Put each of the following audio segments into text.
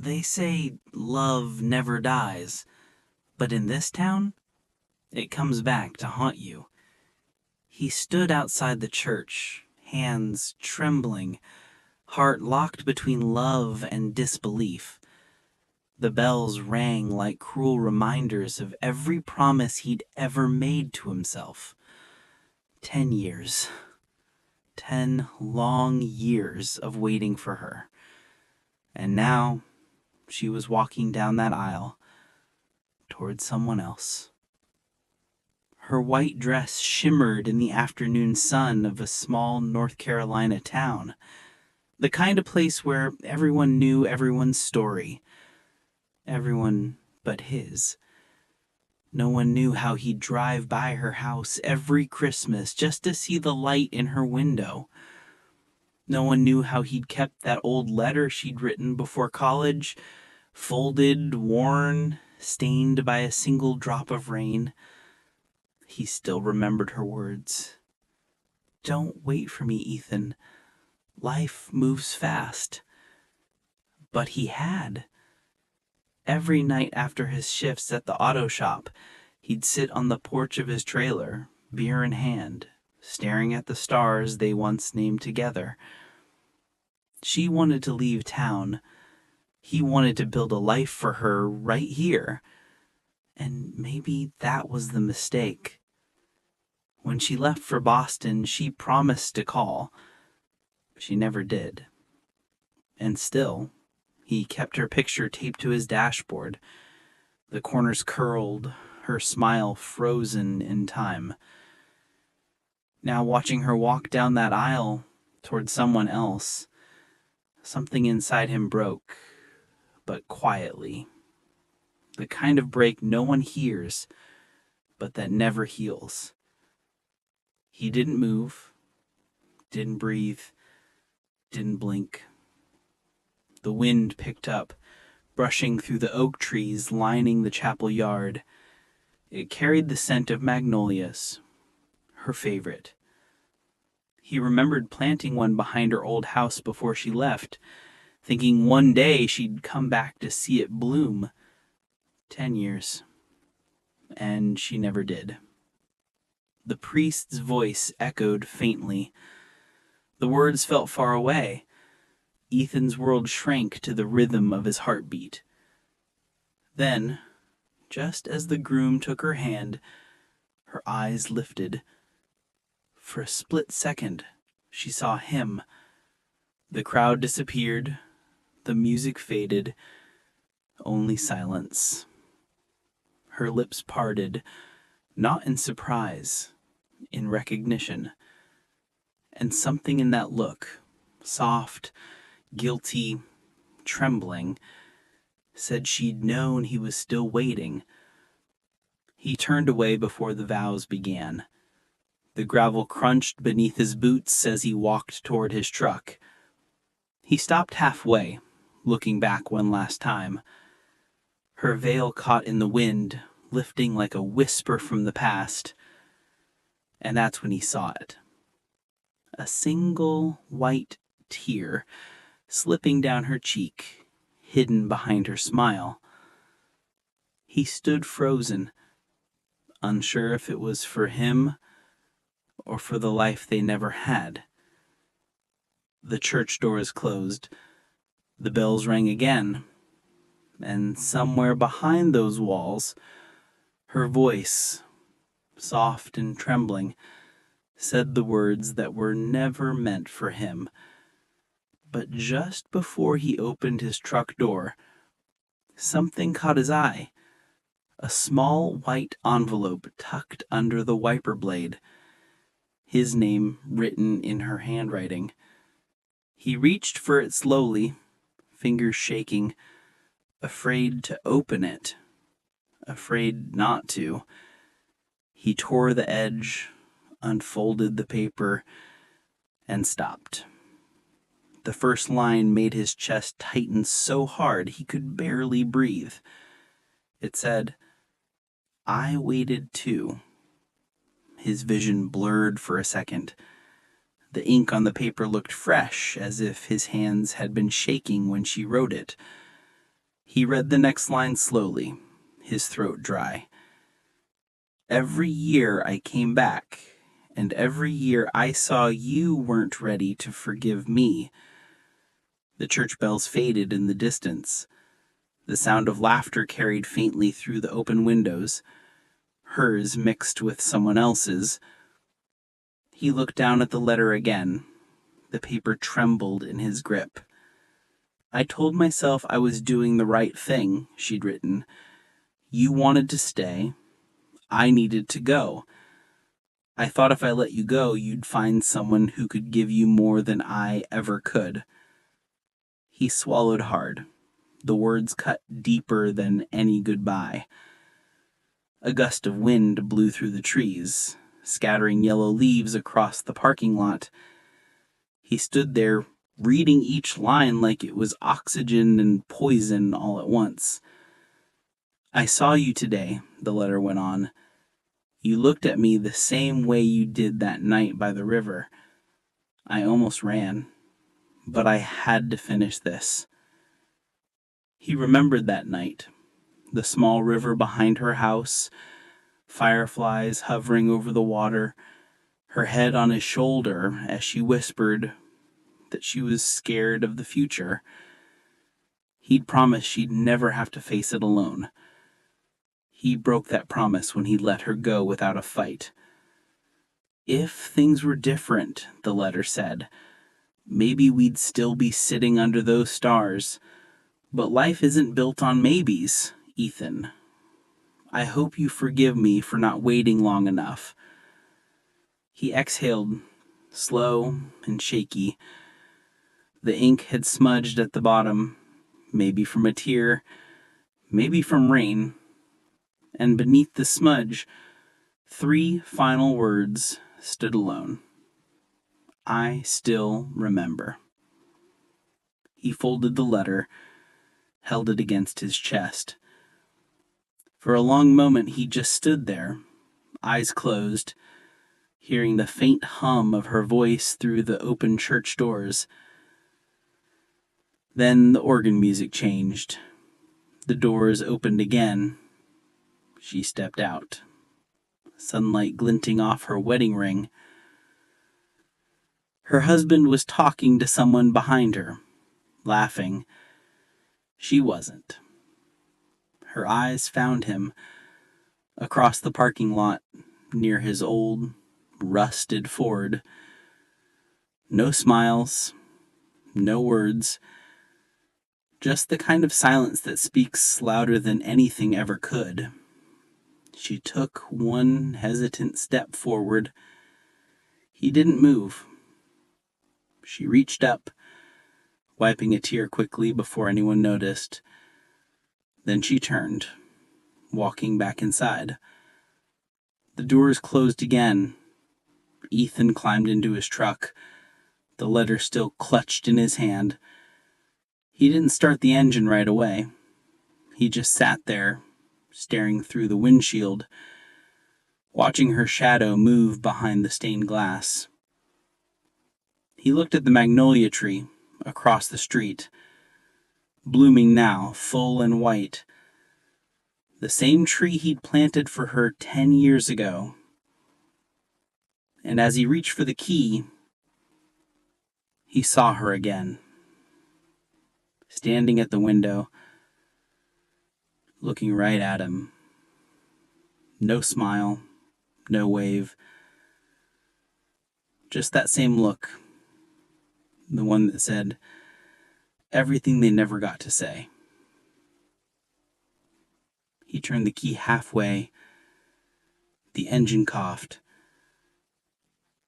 They say love never dies, but in this town, it comes back to haunt you. He stood outside the church, hands trembling, heart locked between love and disbelief. The bells rang like cruel reminders of every promise he'd ever made to himself. 10 years. 10 long years of waiting for her. And now she was walking down that aisle toward someone else. Her white dress shimmered in the afternoon sun of a small North Carolina town, the kind of place where everyone knew everyone's story. Everyone but his. No one knew how he'd drive by her house every Christmas just to see the light in her window. No one knew how he'd kept that old letter she'd written before college, folded, worn, stained by a single drop of rain. He still remembered her words. "Don't wait for me, Ethan. Life moves fast." But he had. Every night after his shifts at the auto shop, he'd sit on the porch of his trailer, beer in hand, staring at the stars they once named together. She wanted to leave town. He wanted to build a life for her right here. And maybe that was the mistake. When she left for Boston, she promised to call. She never did. And still, he kept her picture taped to his dashboard, the corners curled, her smile frozen in time. Now watching her walk down that aisle toward someone else, something inside him broke, but quietly. The kind of break no one hears, but that never heals. He didn't move, didn't breathe, didn't blink. The wind picked up, brushing through the oak trees lining the chapel yard. It carried the scent of magnolias, her favorite. He remembered planting one behind her old house before she left, thinking one day she'd come back to see it bloom. 10 years. And she never did. The priest's voice echoed faintly. The words felt far away. Ethan's world shrank to the rhythm of his heartbeat. Then, just as the groom took her hand, her eyes lifted. For a split second, she saw him. The crowd disappeared. The music faded. Only silence. Her lips parted, not in surprise, in recognition. And something in that look, soft, guilty, trembling, said she'd known he was still waiting. He turned away before the vows began. The gravel crunched beneath his boots as he walked toward his truck. He stopped halfway, looking back one last time. Her veil caught in the wind, lifting like a whisper from the past. And that's when he saw it. A single white tear slipping down her cheek, hidden behind her smile. He stood frozen, unsure if it was for him or for the life they never had. The church doors closed. The bells rang again. And somewhere behind those walls, her voice, soft and trembling, said the words that were never meant for him. But just before he opened his truck door, something caught his eye. A small white envelope tucked under the wiper blade. His name written in her handwriting. He reached for it slowly, fingers shaking, afraid to open it, afraid not to. He tore the edge, unfolded the paper, and stopped. The first line made his chest tighten so hard he could barely breathe. It said, "I waited too." His vision blurred for a second. The ink on the paper looked fresh, as if his hands had been shaking when she wrote it. He read the next line slowly, his throat dry. Every year I came back, and every year I saw you weren't ready to forgive me. The church bells faded in the distance. The sound of laughter carried faintly through the open windows, hers mixed with someone else's. He looked down at the letter again. The paper trembled in his grip. I told myself I was doing the right thing, she'd written. You wanted to stay. I needed to go. I thought if I let you go, you'd find someone who could give you more than I ever could. He swallowed hard. The words cut deeper than any goodbye. A gust of wind blew through the trees, scattering yellow leaves across the parking lot. He stood there, reading each line like it was oxygen and poison all at once. I saw you today, the letter went on. You looked at me the same way you did that night by the river. I almost ran, but I had to finish this. He remembered that night, the small river behind her house, fireflies hovering over the water, her head on his shoulder as she whispered that she was scared of the future. He'd promised she'd never have to face it alone. He broke that promise when he let her go without a fight. If things were different, the letter said, maybe we'd still be sitting under those stars. But life isn't built on maybes, Ethan. I hope you forgive me for not waiting long enough. He exhaled, slow and shaky. The ink had smudged at the bottom, maybe from a tear, maybe from rain. And beneath the smudge, 3 final words stood alone. I still remember. He folded the letter, held it against his chest. For a long moment he just stood there, eyes closed, hearing the faint hum of her voice through the open church doors. Then the organ music changed. The doors opened again. She stepped out, sunlight glinting off her wedding ring. Her husband was talking to someone behind her, laughing. She wasn't. Her eyes found him across the parking lot near his old, rusted Ford. No smiles, no words, just the kind of silence that speaks louder than anything ever could. She took one hesitant step forward. He didn't move. She reached up, wiping a tear quickly before anyone noticed. Then she turned, walking back inside. The doors closed again. Ethan climbed into his truck, the letter still clutched in his hand. He didn't start the engine right away. He just sat there, staring through the windshield, watching her shadow move behind the stained glass. He looked at the magnolia tree across the street, blooming now, full and white. The same tree he'd planted for her 10 years ago. And as he reached for the key, he saw her again, standing at the window, looking right at him. No smile, no wave, just that same look, the one that said everything they never got to say. He turned the key halfway. The engine coughed.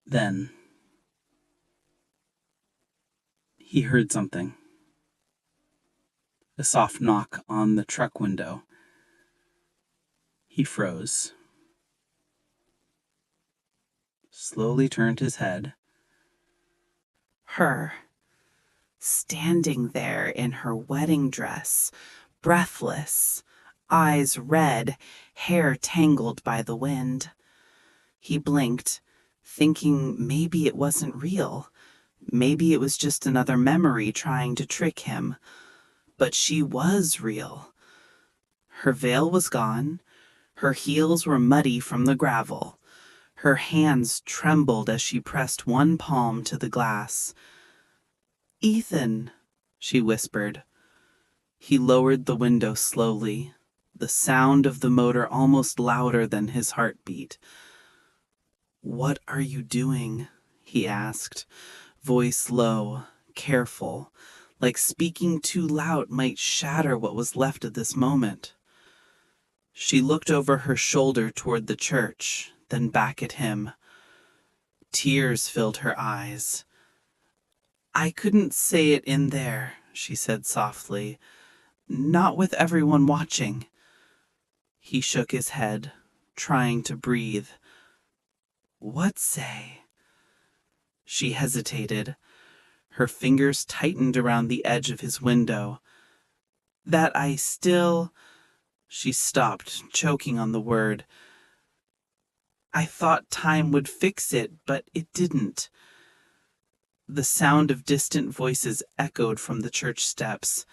Then he heard something. A soft knock on the truck window. He froze. Slowly turned his head. Her, standing there in her wedding dress, breathless, eyes red, hair tangled by the wind. He blinked, thinking maybe it wasn't real. Maybe it was just another memory trying to trick him. But she was real. Her veil was gone. Her heels were muddy from the gravel. Her hands trembled as she pressed one palm to the glass. "Ethan," she whispered. He lowered the window slowly, the sound of the motor almost louder than his heartbeat. "What are you doing?" he asked, voice low, careful, like speaking too loud might shatter what was left of this moment. She looked over her shoulder toward the church, then back at him. Tears filled her eyes. "I couldn't say it in there," she said softly. "Not with everyone watching." He shook his head, trying to breathe. "What say?" She hesitated. Her fingers tightened around the edge of his window. "That I still—" She stopped, choking on the word. "I thought time would fix it, but it didn't." The sound of distant voices echoed from the church steps.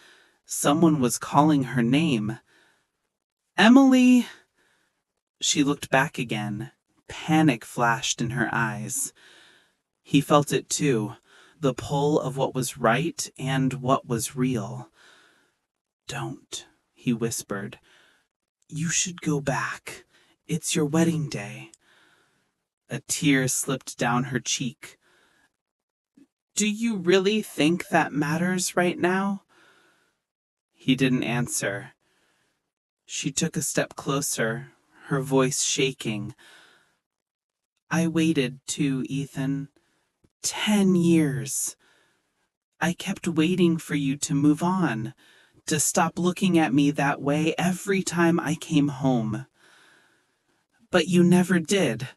Someone was calling her name. "Emily!" She looked back again. Panic flashed in her eyes. He felt it too, the pull of what was right and what was real. "Don't," he whispered. "You should go back. It's your wedding day." A tear slipped down her cheek. "Do you really think that matters right now?" He didn't answer. She took a step closer, her voice shaking. "I waited too, Ethan. 10 years. I kept waiting for you to move on, to stop looking at me that way every time I came home. But you never did."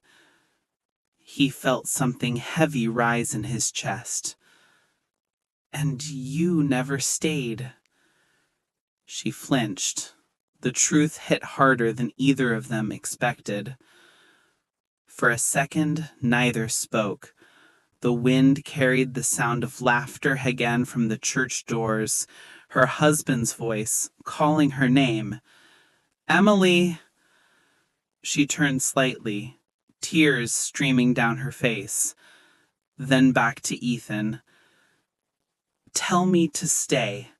He felt something heavy rise in his chest. "And you never stayed." She flinched. The truth hit harder than either of them expected. For a second, neither spoke. The wind carried the sound of laughter again from the church doors, her husband's voice calling her name. "Emily!" She turned slightly, tears streaming down her face. Then back to Ethan. "Tell me to stay,"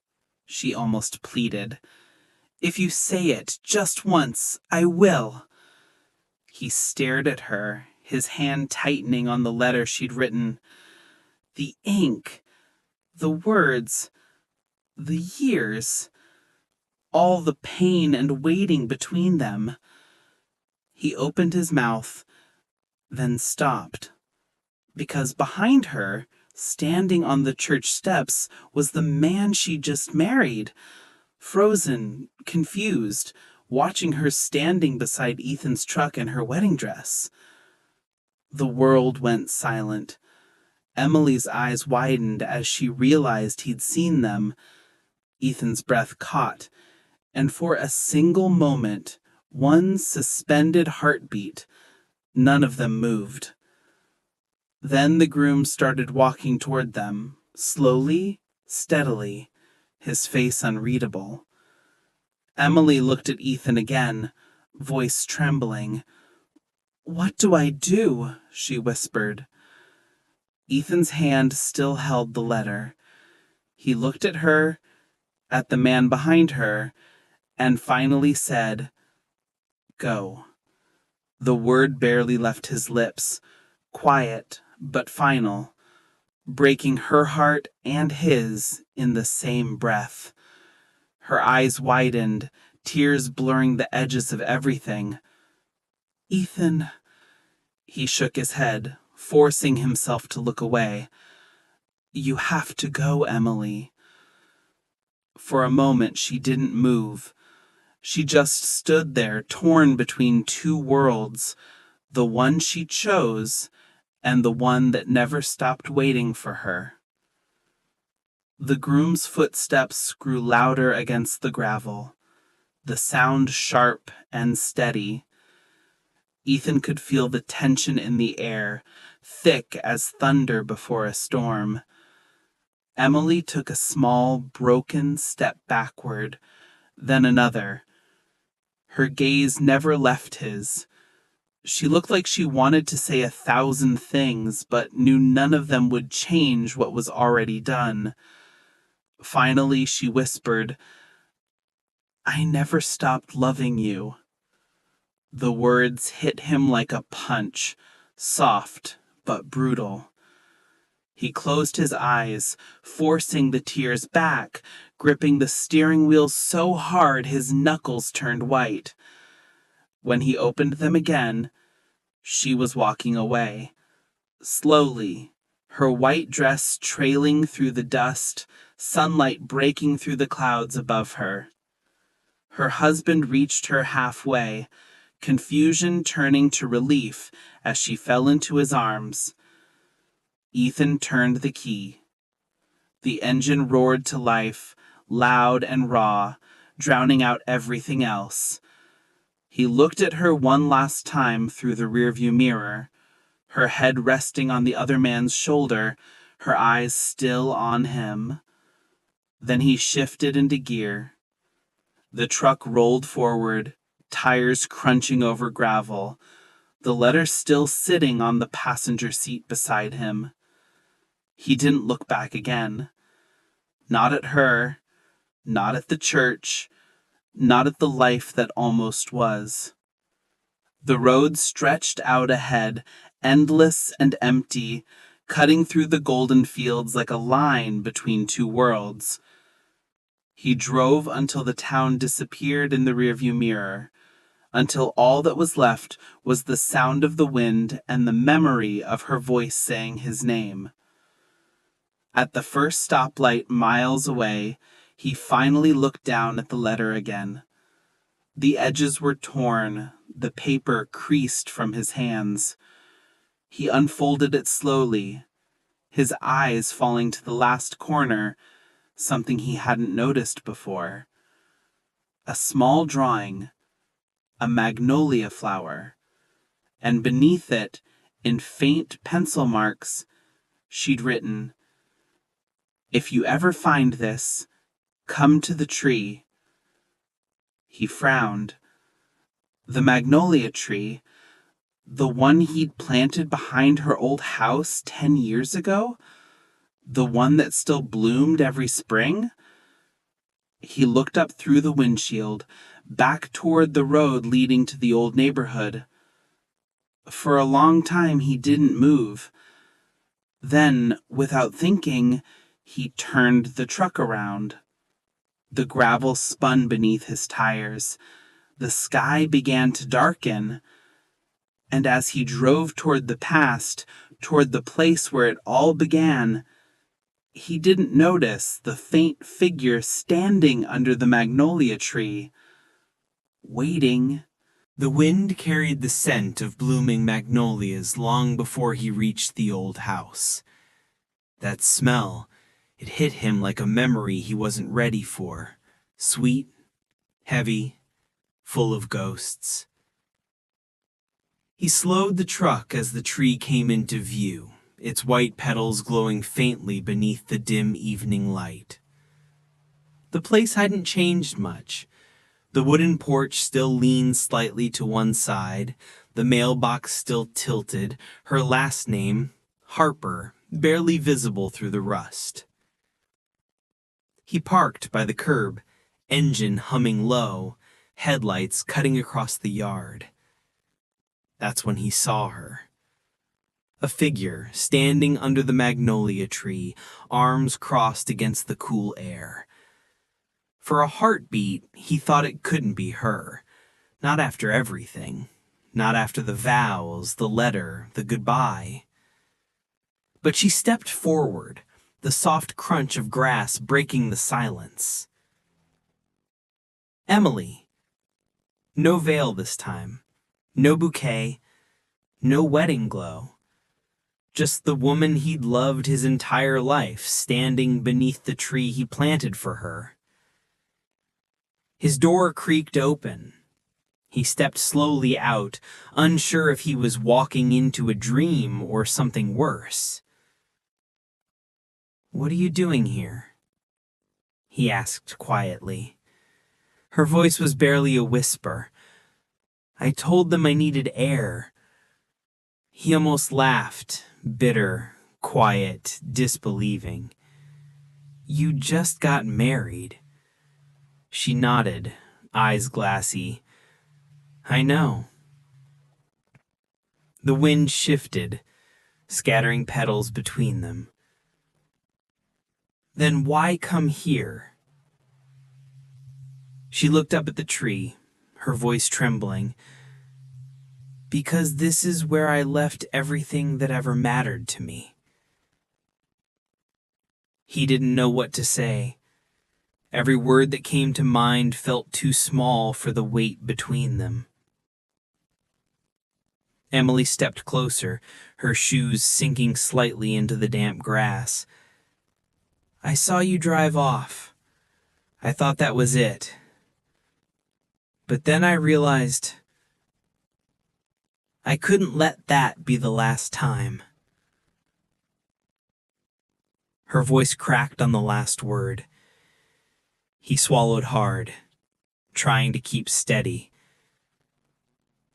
she almost pleaded. "If you say it just once, I will." He stared at her, his hand tightening on the letter she'd written. The ink, the words, the years, all the pain and waiting between them. He opened his mouth, then stopped, because behind her, standing on the church steps, was the man she'd just married, frozen, confused, watching her standing beside Ethan's truck in her wedding dress. The world went silent. Emily's eyes widened as she realized he'd seen them. Ethan's breath caught, and for a single moment, one suspended heartbeat, none of them moved. Then the groom started walking toward them, slowly, steadily, his face unreadable. Emily looked at Ethan again, voice trembling. "What do I do?" she whispered. Ethan's hand still held the letter. He looked at her, at the man behind her, and finally said, "Go." The word barely left his lips, quiet but final, breaking her heart and his in the same breath. Her eyes widened, tears blurring the edges of everything. "Ethan." He shook his head, forcing himself to look away. "You have to go, Emily." For a moment she didn't move. She just stood there, torn between two worlds, the one she chose and the one that never stopped waiting for her. The groom's footsteps grew louder against the gravel, the sound sharp and steady. Ethan could feel the tension in the air, thick as thunder before a storm. Emily took a small, broken step backward, then another. Her gaze never left his. She looked like she wanted to say 1,000 things, but knew none of them would change what was already done. Finally, she whispered, "I never stopped loving you." The words hit him like a punch, soft but brutal. He closed his eyes, forcing the tears back, gripping the steering wheel so hard his knuckles turned white. When he opened them again, she was walking away, slowly, her white dress trailing through the dust, sunlight breaking through the clouds above her. Her husband reached her halfway, confusion turning to relief as she fell into his arms. Ethan turned the key. The engine roared to life, loud and raw, drowning out everything else. He looked at her one last time through the rearview mirror, her head resting on the other man's shoulder, her eyes still on him. Then he shifted into gear. The truck rolled forward, tires crunching over gravel, the letter still sitting on the passenger seat beside him. He didn't look back again. Not at her, not at the church, not at the life that almost was. The road stretched out ahead, endless and empty, cutting through the golden fields like a line between two worlds. He drove until the town disappeared in the rearview mirror, until all that was left was the sound of the wind and the memory of her voice saying his name. At the first stoplight miles away, he finally looked down at the letter again. The edges were torn, the paper creased from his hands. He unfolded it slowly, his eyes falling to the last corner, something he hadn't noticed before. A small drawing, a magnolia flower, and beneath it, in faint pencil marks, she'd written, "If you ever find this, come to the tree." He frowned. The magnolia tree, the one he'd planted behind her old house 10 years ago? The one that still bloomed every spring? He looked up through the windshield, back toward the road leading to the old neighborhood. For a long time he didn't move. Then, without thinking, he turned the truck around. The gravel spun beneath his tires. The sky began to darken. And as he drove toward the past, toward the place where it all began, he didn't notice the faint figure standing under the magnolia tree, waiting. The wind carried the scent of blooming magnolias long before he reached the old house. That smell, it hit him like a memory he wasn't ready for. Sweet, heavy, full of ghosts. He slowed the truck as the tree came into view, its white petals glowing faintly beneath the dim evening light. The place hadn't changed much. The wooden porch still leaned slightly to one side, the mailbox still tilted, her last name, Harper, barely visible through the rust. He parked by the curb, engine humming low, headlights cutting across the yard. That's when he saw her. A figure standing under the magnolia tree, arms crossed against the cool air. For a heartbeat, he thought it couldn't be her. Not after everything. Not after the vows, the letter, the goodbye. But she stepped forward, the soft crunch of grass breaking the silence. Emily. No veil this time. No bouquet. No wedding glow. Just the woman he'd loved his entire life, standing beneath the tree he planted for her. His door creaked open. He stepped slowly out, unsure if he was walking into a dream or something worse. "What are you doing here?" he asked quietly. Her voice was barely a whisper. "I told them I needed air." He almost laughed, bitter, quiet, disbelieving. "You just got married." She nodded, eyes glassy. "I know." The wind shifted, scattering petals between them. "Then why come here?" She looked up at the tree, her voice trembling. "Because this is where I left everything that ever mattered to me." He didn't know what to say. Every word that came to mind felt too small for the weight between them. Emily stepped closer, her shoes sinking slightly into the damp grass. "I saw you drive off. I thought that was it. But then I realized I couldn't let that be the last time." Her voice cracked on the last word. He swallowed hard, trying to keep steady.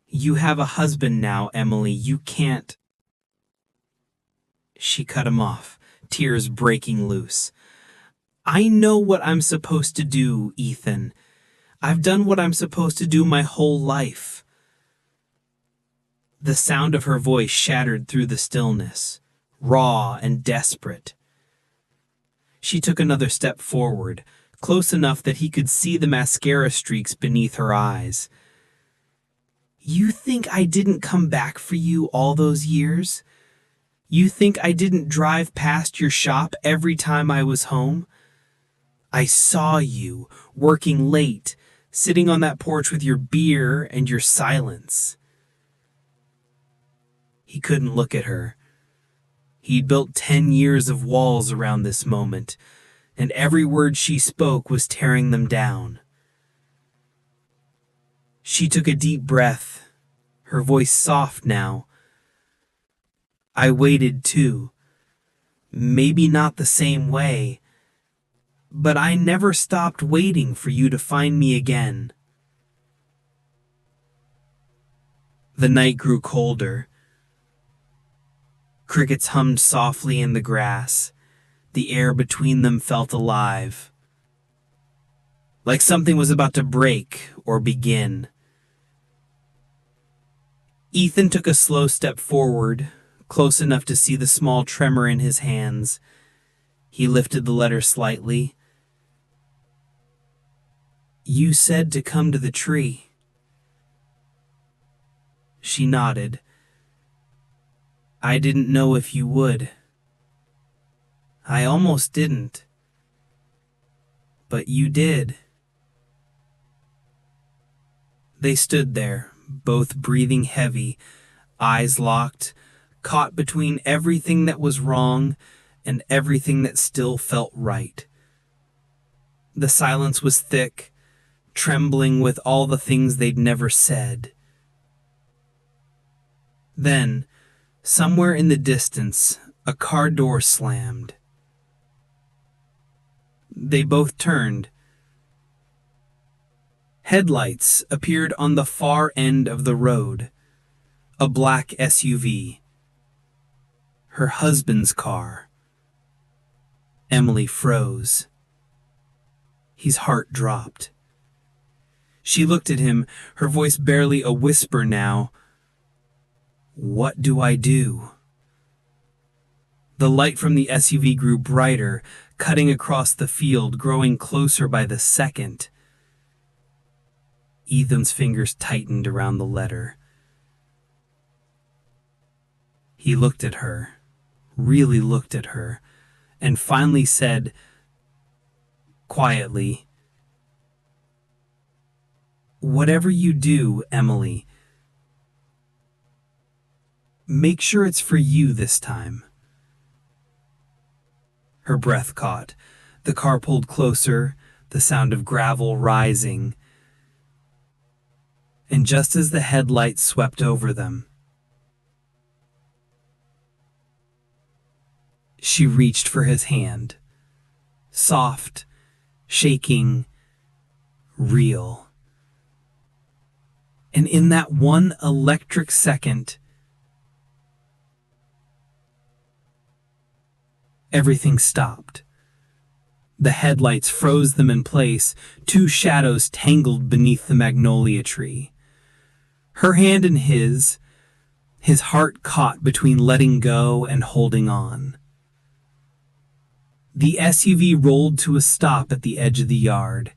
"You have a husband now, Emily. You can't—" She cut him off, tears breaking loose. "I know what I'm supposed to do, Ethan. I've done what I'm supposed to do my whole life." The sound of her voice shattered through the stillness, raw and desperate. She took another step forward, close enough that he could see the mascara streaks beneath her eyes. "You think I didn't come back for you all those years? You think I didn't drive past your shop every time I was home? I saw you, working late, sitting on that porch with your beer and your silence." He couldn't look at her. He'd built 10 years of walls around this moment, and every word she spoke was tearing them down. She took a deep breath, her voice soft now. "I waited too. Maybe not the same way, but I never stopped waiting for you to find me again." The night grew colder. Crickets hummed softly in the grass. The air between them felt alive, like something was about to break or begin. Ethan took a slow step forward, close enough to see the small tremor in his hands. He lifted the letter slightly. "You said to come to the tree." She nodded. "I didn't know if you would. I almost didn't. But you did." They stood there, both breathing heavy, eyes locked, caught between everything that was wrong and everything that still felt right. The silence was thick, trembling with all the things they'd never said. Then, somewhere in the distance, a car door slammed. They both turned. Headlights appeared on the far end of the road. A black SUV. Her husband's car. Emily froze. His heart dropped. She looked at him, her voice barely a whisper now. "What do I do?" The light from the SUV grew brighter, cutting across the field, growing closer by the second. Ethan's fingers tightened around the letter. He looked at her, really looked at her, and finally said, quietly, "Whatever you do, Emily, make sure it's for you this time." Her breath caught. The car pulled closer, the sound of gravel rising. And just as the headlights swept over them, She reached for his hand. Soft, shaking, real. And in that one electric second, everything stopped. The headlights froze them in place, two shadows tangled beneath the magnolia tree. Her hand in his heart caught between letting go and holding on. The SUV rolled to a stop at the edge of the yard.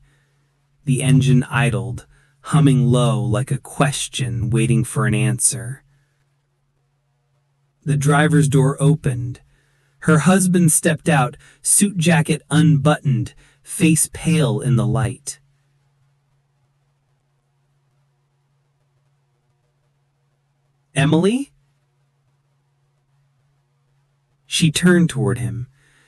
The engine idled, humming low like a question waiting for an answer. The driver's door opened. Her husband stepped out, suit jacket unbuttoned, face pale in the light. "Emily?" She turned toward him,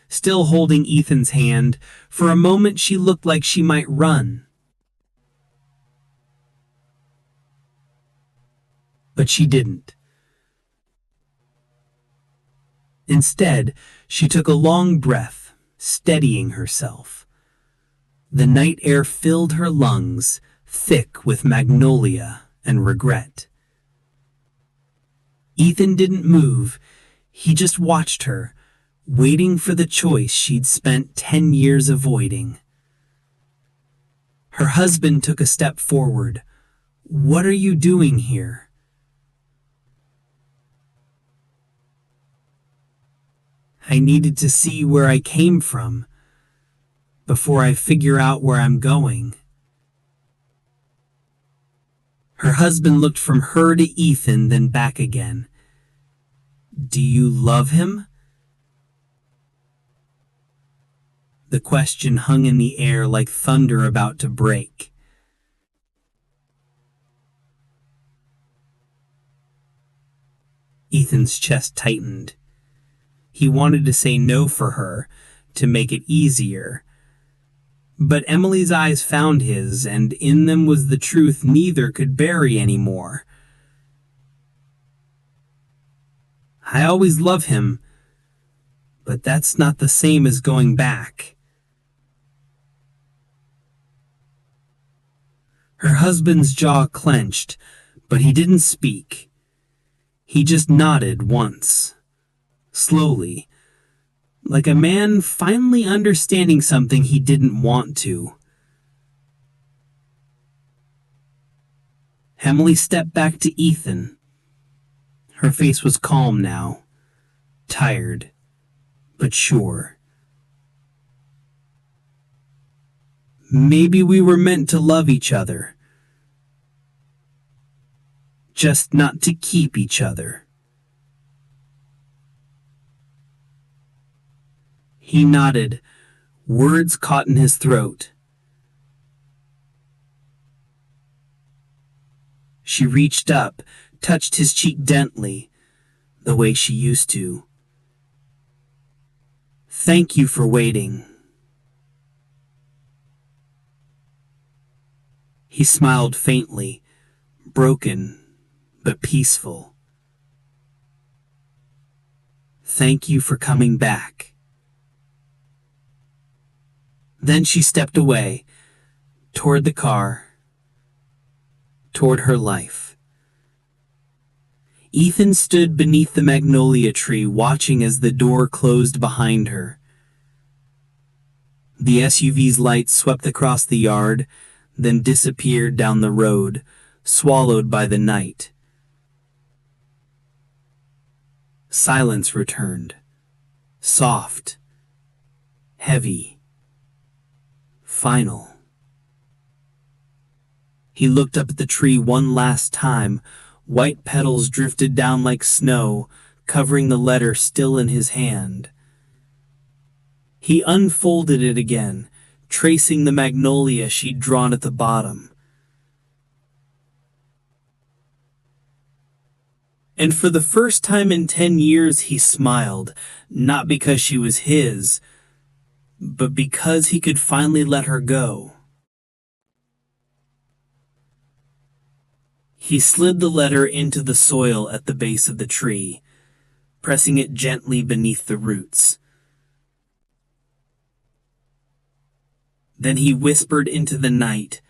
still holding Ethan's hand. For a moment she looked like she might run. But she didn't. Instead, she took a long breath, steadying herself. The night air filled her lungs, thick with magnolia and regret. Ethan didn't move. He just watched her, waiting for the choice she'd spent 10 years avoiding. Her husband took a step forward. "What are you doing here?" "I needed to see where I came from before I figure out where I'm going." Her husband looked from her to Ethan, then back again. "Do you love him?" The question hung in the air like thunder about to break. Ethan's chest tightened. He wanted to say no for her, to make it easier. But Emily's eyes found his, and in them was the truth neither could bury anymore. "I always love him, but that's not the same as going back." Her husband's jaw clenched, but he didn't speak. He just nodded once. Slowly, like a man finally understanding something he didn't want to. Emily stepped back to Ethan. Her face was calm now, tired, but sure. "Maybe we were meant to love each other, just not to keep each other." He nodded, words caught in his throat. She reached up, touched his cheek gently, the way she used to. "Thank you for waiting." He smiled faintly, broken but peaceful. "Thank you for coming back." Then she stepped away, toward the car, toward her life. Ethan stood beneath the magnolia tree, watching as the door closed behind her. The SUV's lights swept across the yard, then disappeared down the road, swallowed by the night. Silence returned, soft, heavy, final. He looked up at the tree one last time. White petals drifted down like snow, covering the letter still in his hand. He unfolded it again, tracing the magnolia she'd drawn at the bottom. And for the first time in 10 years he smiled, not because she was his, but because he could finally let her go. He slid the letter into the soil at the base of the tree, pressing it gently beneath the roots. Then he whispered into the night,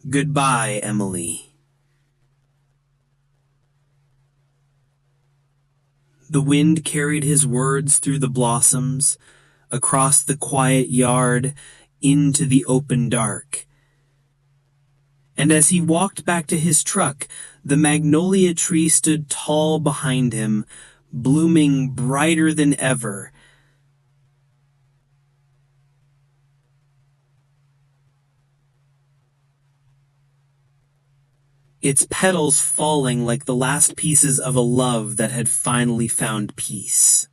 "Goodbye, Emily." The wind carried his words through the blossoms, across the quiet yard, into the open dark. And as he walked back to his truck, the magnolia tree stood tall behind him, blooming brighter than ever. Its petals falling like the last pieces of a love that had finally found peace.